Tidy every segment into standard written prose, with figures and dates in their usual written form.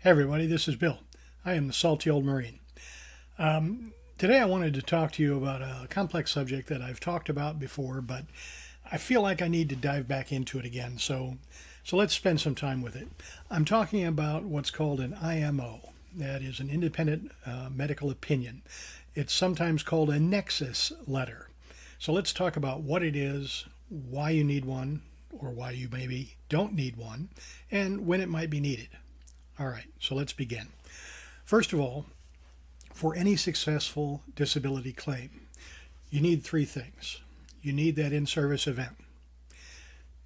Hey everybody, this is Bill. I am the Salty Old Marine. Today I wanted to talk to you about a complex subject that I've talked about before, but I feel like I need to dive back into it again, so let's spend some time with it. I'm talking about what's called an IMO. That is an independent medical opinion. It's sometimes called a Nexus letter. So let's talk about what it is, why you need one, or why you maybe don't need one, and when it might be needed. All right, so let's begin. First of all, for any successful disability claim, you need three things. You need that in-service event.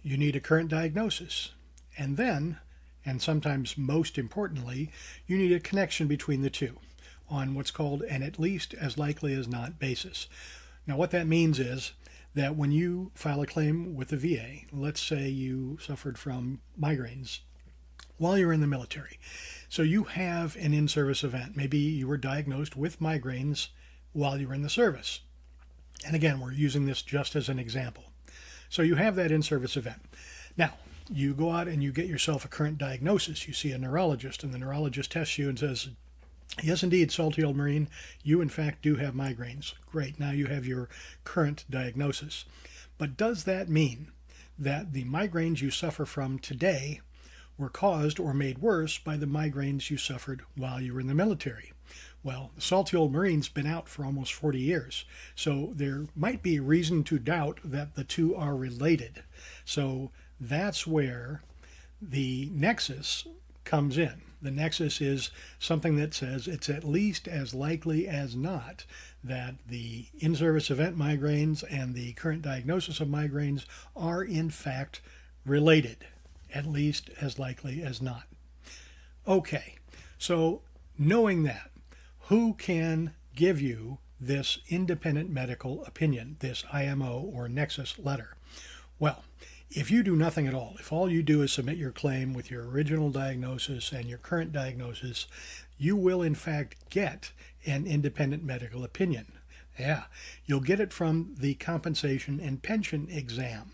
You need a current diagnosis. And then, and sometimes most importantly, you need a connection between the two on what's called an at least as likely as not basis. Now, what that means is that when you file a claim with the VA, let's say you suffered from migraines while you're in the military. So you have an in-service event. Maybe you were diagnosed with migraines while you were in the service. And again, we're using this just as an example. So you have that in-service event. Now, you go out and you get yourself a current diagnosis. You see a neurologist, and the neurologist tests you and says, yes, indeed, Salty Old Marine, you in fact do have migraines. Great, now you have your current diagnosis. But does that mean that the migraines you suffer from today were caused or made worse by the migraines you suffered while you were in the military? Well, the Salty Old Marine's been out for almost 40 years, so there might be reason to doubt that the two are related. So that's where the nexus comes in. The nexus is something that says it's at least as likely as not that the in-service event migraines and the current diagnosis of migraines are in fact related. At least as likely as not. Okay, so knowing that, who can give you this independent medical opinion, this IMO or Nexus letter? Well, if you do nothing at all, if all you do is submit your claim with your original diagnosis and your current diagnosis, you will in fact get an independent medical opinion. Yeah, you'll get it from the compensation and pension exam.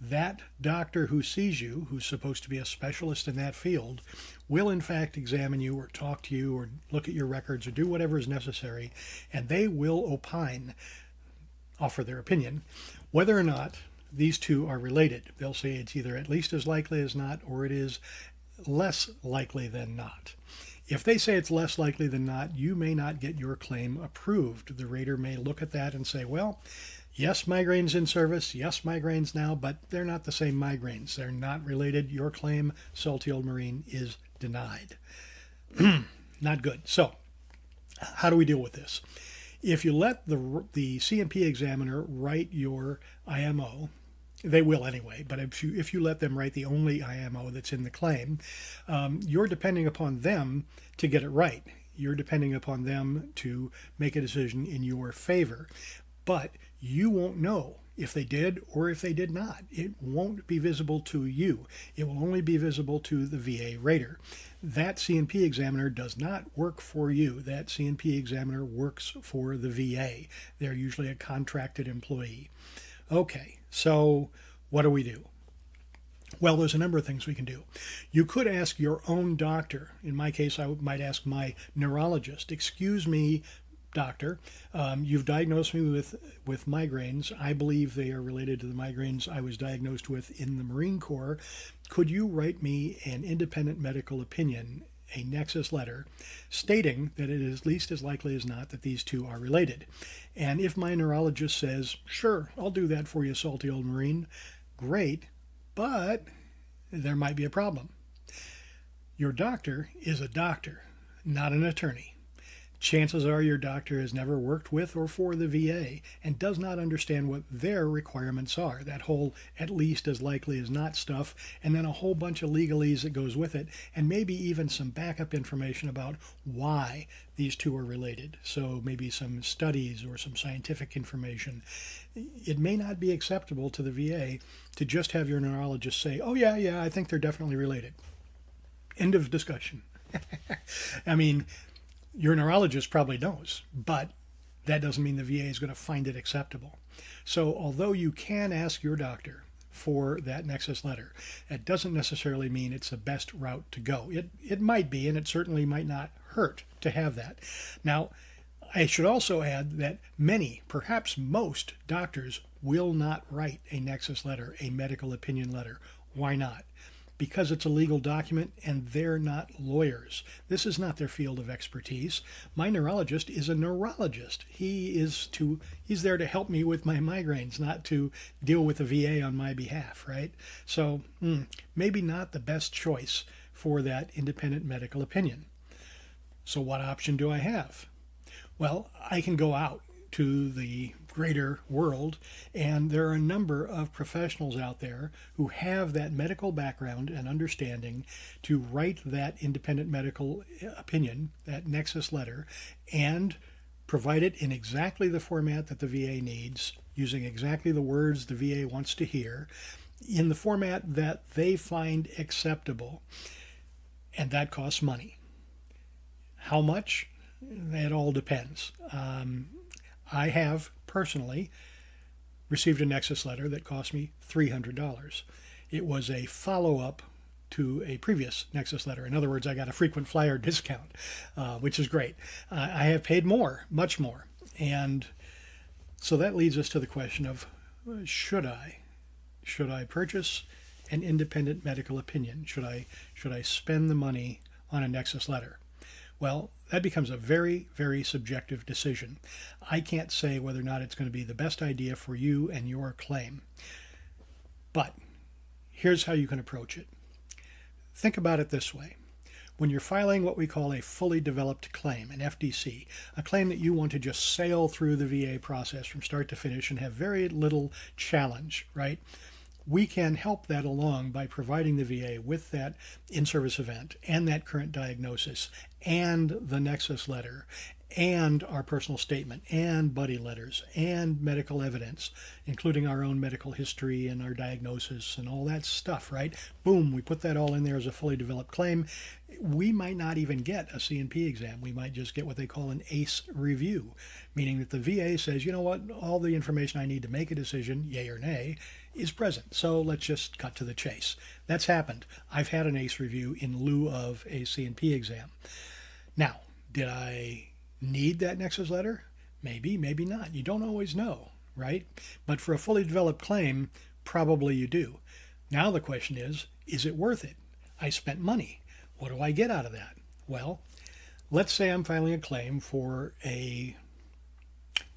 That doctor who sees you, who's supposed to be a specialist in that field, will in fact examine you or talk to you or look at your records or do whatever is necessary, and they will opine, offer their opinion, whether or not these two are related. They'll say it's either at least as likely as not or it is less likely than not. If they say it's less likely than not, you may not get your claim approved. The rater may look at that and say, well, yes, migraines in service, yes, migraines now, but they're not the same migraines. They're not related. Your claim, Salty Old Marine, is denied. Not good. So, how do we deal with this? If you let the C&P examiner write your IMO, they will anyway, but if you let them write the only IMO that's in the claim, you're depending upon them to get it right. You're depending upon them to make a decision in your favor. But you won't know if they did or if they did not. It won't be visible to you. It will only be visible to the VA rater. That C&P examiner does not work for you. That C&P examiner works for the VA. They're usually a contracted employee. Okay, so what do we do? Well, there's a number of things we can do. You could ask your own doctor. In my case, I might ask my neurologist, excuse me, doctor, you've diagnosed me with migraines. I believe they are related to the migraines I was diagnosed with in the Marine Corps. Could you write me an independent medical opinion, a Nexus letter, stating that it is at least as likely as not that these two are related? And if my neurologist says, sure, I'll do that for you, Salty Old Marine, great, but there might be a problem. Your doctor is a doctor, not an attorney. Chances are your doctor has never worked with or for the VA and does not understand what their requirements are. That whole at least as likely as not stuff, and then a whole bunch of legalese that goes with it, and maybe even some backup information about why these two are related. So maybe some studies or some scientific information. It may not be acceptable to the VA to just have your neurologist say, oh yeah, I think they're definitely related. End of discussion. I mean, your neurologist probably knows, but that doesn't mean the VA is going to find it acceptable. So although you can ask your doctor for that Nexus letter. It doesn't necessarily mean it's the best route to go. It might be, and it certainly might not hurt to have that. Now, I should also add that many, perhaps most doctors will not write a Nexus letter, a medical opinion letter. Why not? Because it's a legal document and they're not lawyers. This is not their field of expertise. My neurologist is a neurologist. He's there to help me with my migraines, not to deal with the VA on my behalf, right? So maybe not the best choice for that independent medical opinion. So what option do I have? Well, I can go out to the greater world, and there are a number of professionals out there who have that medical background and understanding to write that independent medical opinion, that Nexus letter, and provide it in exactly the format that the VA needs, using exactly the words the VA wants to hear, in the format that they find acceptable. And that costs money. How much? It all depends. I have personally received a Nexus letter that cost me $300. It was a follow-up to a previous Nexus letter. In other words, I got a frequent flyer discount, which is great. I have paid more, much more. And so that leads us to the question of, should I purchase an independent medical opinion? Should I spend the money on a Nexus letter? Well, that becomes a very, very subjective decision. I can't say whether or not it's going to be the best idea for you and your claim. But here's how you can approach it. Think about it this way. When you're filing what we call a fully developed claim, an FDC, a claim that you want to just sail through the VA process from start to finish and have very little challenge, right? We can help that along by providing the VA with that in-service event and that current diagnosis and the Nexus letter and our personal statement and buddy letters and medical evidence, including our own medical history and our diagnosis and all that stuff, right? Boom, we put that all in there as a fully developed claim. We might not even get a C&P exam. We might just get what they call an ACE review, meaning that the VA says, you know what, all the information I need to make a decision, yay or nay, is present. So let's just cut to the chase. That's happened. I've had an ACE review in lieu of a C&P exam. Now, did I need that Nexus letter? Maybe, maybe not. You don't always know, right? But for a fully developed claim, probably you do. Now the question is it worth it? I spent money. What do I get out of that? Well, let's say I'm filing a claim for a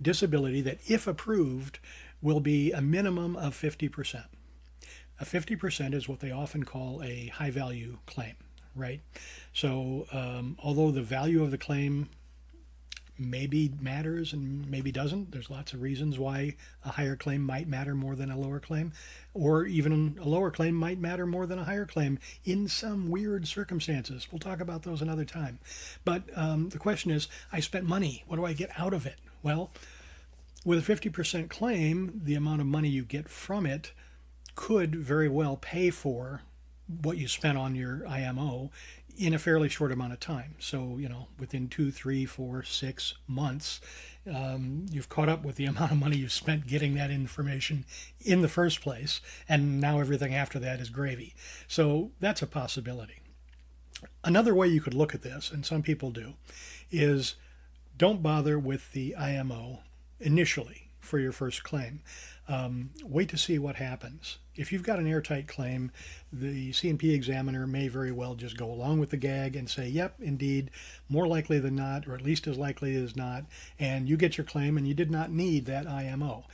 disability that, if approved, will be a minimum of 50%. A 50% is what they often call a high value claim, right? So although the value of the claim maybe matters and maybe doesn't, there's lots of reasons why a higher claim might matter more than a lower claim, or even a lower claim might matter more than a higher claim in some weird circumstances. We'll talk about those another time. But the question is, I spent money. What do I get out of it? Well, with a 50% claim, the amount of money you get from it could very well pay for what you spent on your IMO in a fairly short amount of time. So, within 2, 3, 4, 6 months, you've caught up with the amount of money you spent getting that information in the first place, and now everything after that is gravy. So that's a possibility. Another way you could look at this, and some people do, is don't bother with the IMO initially for your first claim. Wait to see what happens. If you've got an airtight claim, the C&P examiner may very well just go along with the gag and say, yep, indeed, more likely than not, or at least as likely as not, and you get your claim and you did not need that IMO.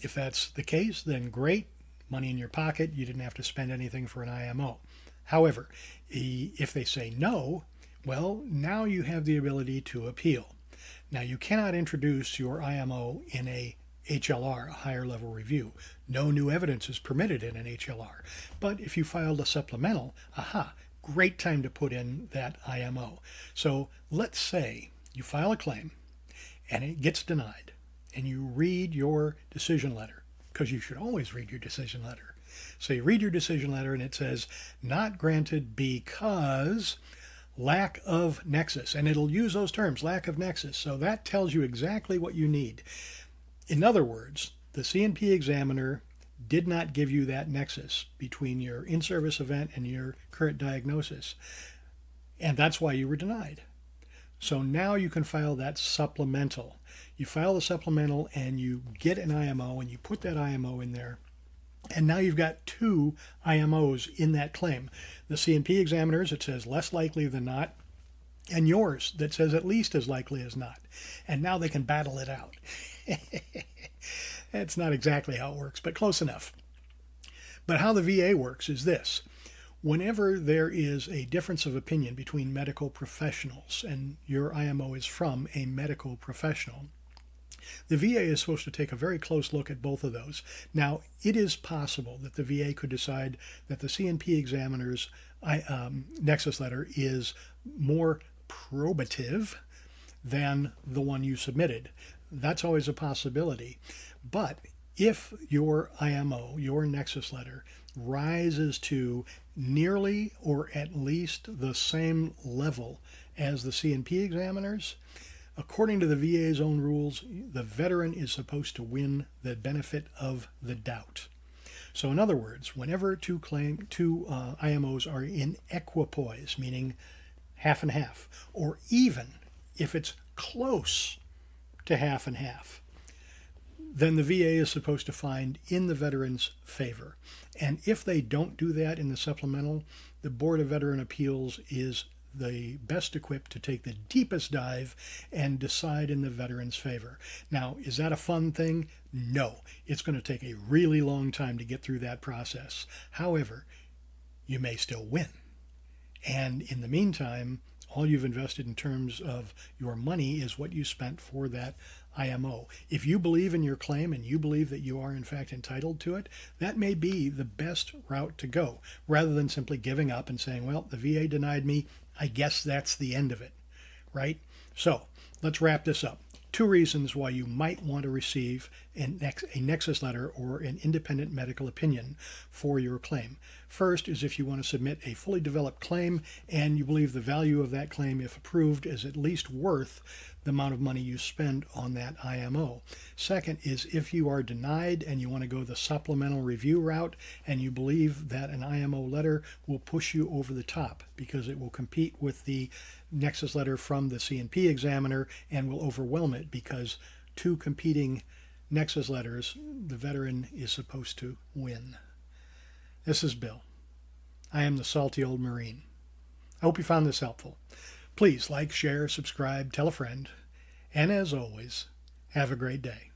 If that's the case, then great, money in your pocket, you didn't have to spend anything for an IMO. However, if they say no, well, now you have the ability to appeal. Now, you cannot introduce your IMO in a HLR, a higher level review. No new evidence is permitted in an HLR. But if you filed a supplemental, great time to put in that IMO. So let's say you file a claim and it gets denied, and you read your decision letter, because you should always read your decision letter. So you read your decision letter and it says, not granted because lack of nexus. And it'll use those terms, lack of nexus. So that tells you exactly what you need. In other words, the C&P examiner did not give you that nexus between your in-service event and your current diagnosis. And that's why you were denied. So now you can file that supplemental. You file the supplemental and you get an IMO and you put that IMO in there. And now you've got two IMOs in that claim. The C&P examiner's, it says less likely than not, and yours that says at least as likely as not. And now they can battle it out. That's not exactly how it works, but close enough. But how the VA works is this. Whenever there is a difference of opinion between medical professionals, and your IMO is from a medical professional, the VA is supposed to take a very close look at both of those. Now, it is possible that the VA could decide that the C&P examiner's Nexus letter is more probative than the one you submitted. That's always a possibility. But if your IMO, your Nexus letter, rises to nearly or at least the same level as the C&P examiners, according to the VA's own rules, the veteran is supposed to win the benefit of the doubt. So in other words, whenever two IMOs are in equipoise, meaning half and half, or even if it's close to half and half, then the VA is supposed to find in the veteran's favor. And if they don't do that in the supplemental, the Board of Veteran Appeals is the best equipped to take the deepest dive and decide in the veteran's favor. Now, is that a fun thing? No. It's going to take a really long time to get through that process. However, you may still win. And in the meantime, all you've invested in terms of your money is what you spent for that IMO. If you believe in your claim and you believe that you are in fact entitled to it, that may be the best route to go, rather than simply giving up and saying, well, the VA denied me, I guess that's the end of it, right? So let's wrap this up. 2 reasons why you might want to receive a Nexus letter or an independent medical opinion for your claim. First is if you want to submit a fully developed claim and you believe the value of that claim, if approved, is at least worth the amount of money you spend on that IMO. Second is if you are denied and you want to go the supplemental review route and you believe that an IMO letter will push you over the top because it will compete with the Nexus letter from the C&P examiner and will overwhelm it because 2 competing Nexus letters, the veteran is supposed to win. This is Bill. I am the Salty Old Marine. I hope you found this helpful. Please like, share, subscribe, tell a friend, and as always, have a great day.